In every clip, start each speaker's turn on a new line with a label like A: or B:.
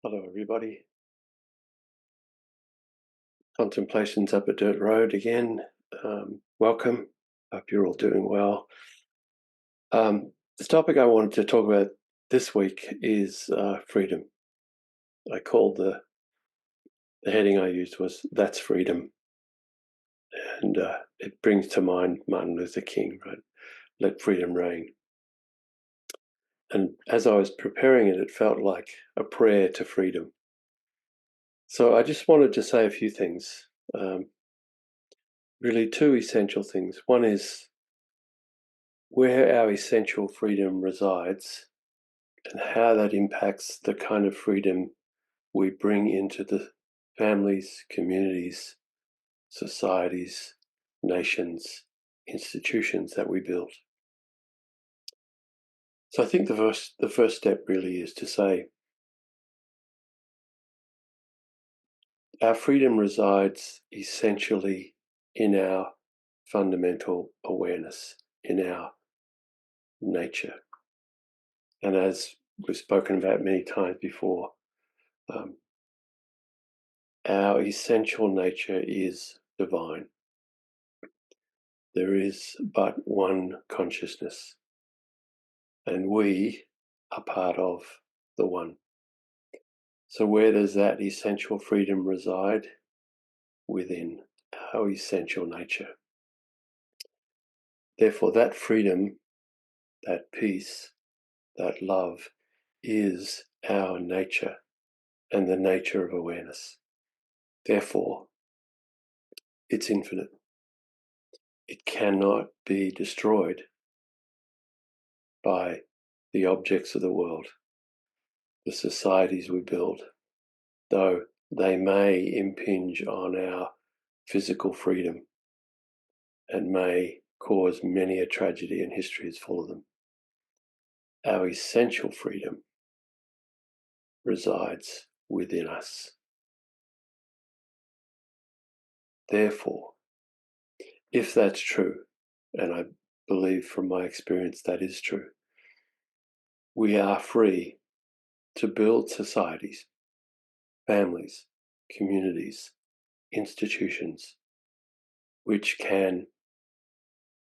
A: Hello, everybody. Contemplations up a dirt road again. Welcome. Hope you're all doing well. The topic I wanted to talk about this week is freedom. I called the heading I used was "That's Freedom," and it brings to mind Martin Luther King, right? Let freedom reign. And as I was preparing it, it felt like a prayer to freedom. So I just wanted to say a few things. Really, two essential things. One is where our essential freedom resides and how that impacts the kind of freedom we bring into the families, communities, societies, nations, institutions that we build. So I think the first step really is to say our freedom resides essentially in our fundamental awareness, in our nature. And as we've spoken about many times before, um, our essential nature is divine. There is but one consciousness, and we are part of the one. So, where does that essential freedom reside? Within our essential nature. Therefore, that freedom, that peace, that love is our nature and the nature of awareness. Therefore, it's infinite. It cannot be destroyed by the objects of the world, the societies we build, though they may impinge on our physical freedom and may cause many a tragedy, and history is full of them. Our essential freedom resides within us. Therefore, if that's true, and I believe from my experience that is true, we are free to build societies, families, communities, institutions, which can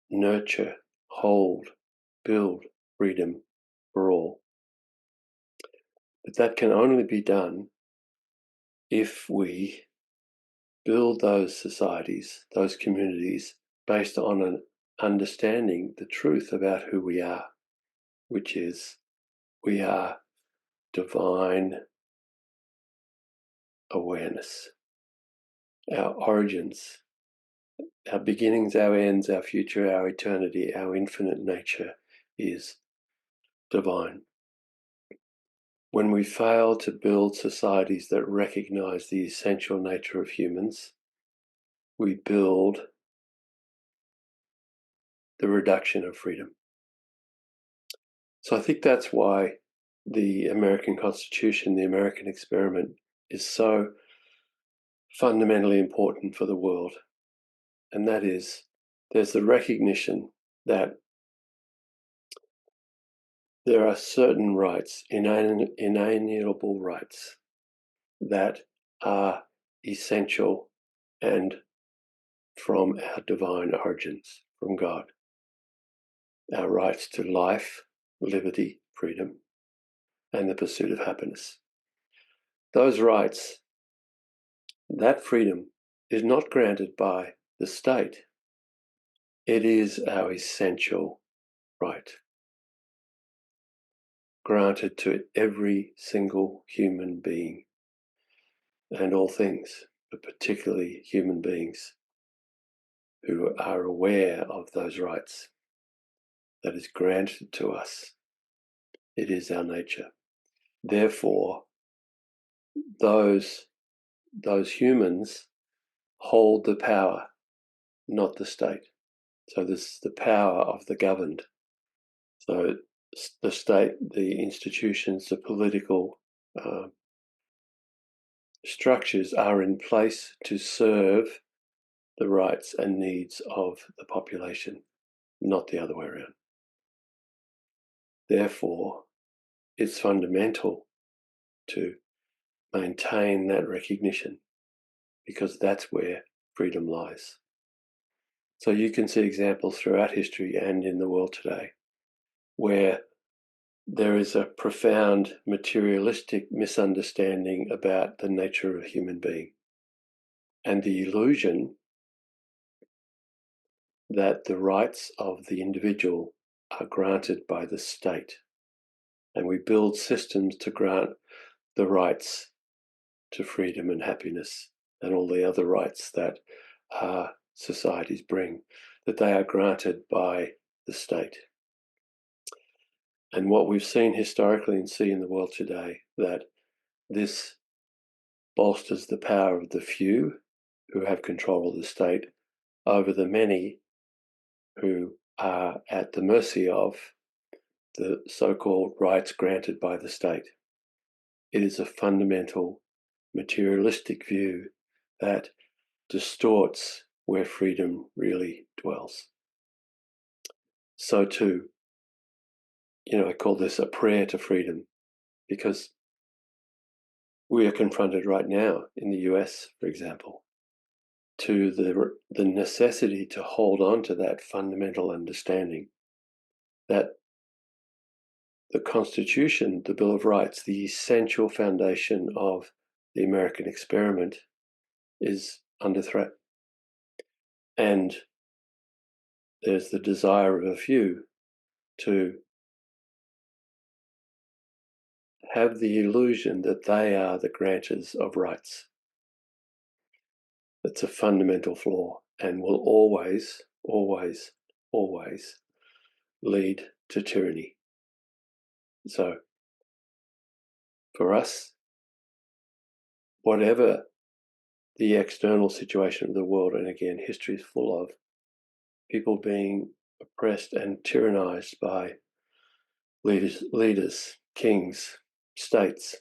A: nurture, hold, build freedom for all. But that can only be done if we build those societies, those communities, based on an understanding the truth about who we are, which is we are divine awareness. Our origins, our beginnings, our ends, our future, our eternity, our infinite nature is divine. When we fail to build societies that recognize the essential nature of humans, we build the reduction of freedom. So I think that's why the American Constitution, the American experiment, is so fundamentally important for the world. And that is, there's the recognition that there are certain rights, inalienable rights, that are essential and from our divine origins, from God. Our rights to life, liberty, freedom, and the pursuit of happiness. Those rights, that freedom, is not granted by the state. It is our essential right, granted to every single human being and all things, but particularly human beings who are aware of those rights. That is granted to us. It is our nature. Therefore, those humans hold the power, not the state. So this is the power of the governed. So the state, the institutions, the political structures are in place to serve the rights and needs of the population, not the other way around. Therefore, it's fundamental to maintain that recognition, because that's where freedom lies. So you can see examples throughout history and in the world today where there is a profound materialistic misunderstanding about the nature of a human being and the illusion that the rights of the individual are granted by the state. And we build systems to grant the rights to freedom and happiness and all the other rights that societies bring, that they are granted by the state. And what we've seen historically and see in the world today, that this bolsters the power of the few who have control of the state over the many who are at the mercy of the so-called rights granted by the state. It is a fundamental materialistic view that distorts where freedom really dwells. So too, I call this a prayer to freedom, because we are confronted right now in the US, for example, to the necessity to hold on to that fundamental understanding that the Constitution, the Bill of Rights, the essential foundation of the American experiment, is under threat. And there's the desire of a few to have the illusion that they are the grantors of rights. It's a fundamental flaw and will always, always, always lead to tyranny. So for us, whatever the external situation of the world, and again, history is full of people being oppressed and tyrannized by leaders, kings, states,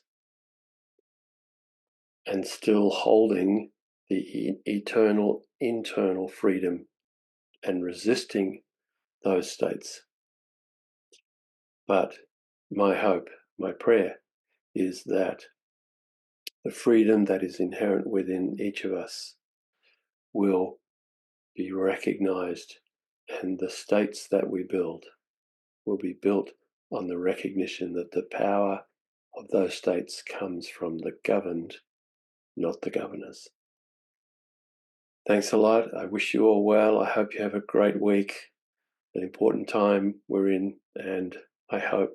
A: and still holding the eternal internal freedom and resisting those states. But my hope, my prayer, is that the freedom that is inherent within each of us will be recognized, and the states that we build will be built on the recognition that the power of those states comes from the governed, not the governors. Thanks a lot. I wish you all well. I hope you have a great week, an important time we're in, and I hope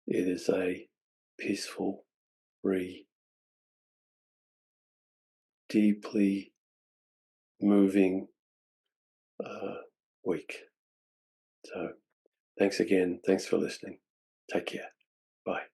A: it is a peaceful, free, deeply moving week. So thanks again. Thanks for listening. Take care. Bye.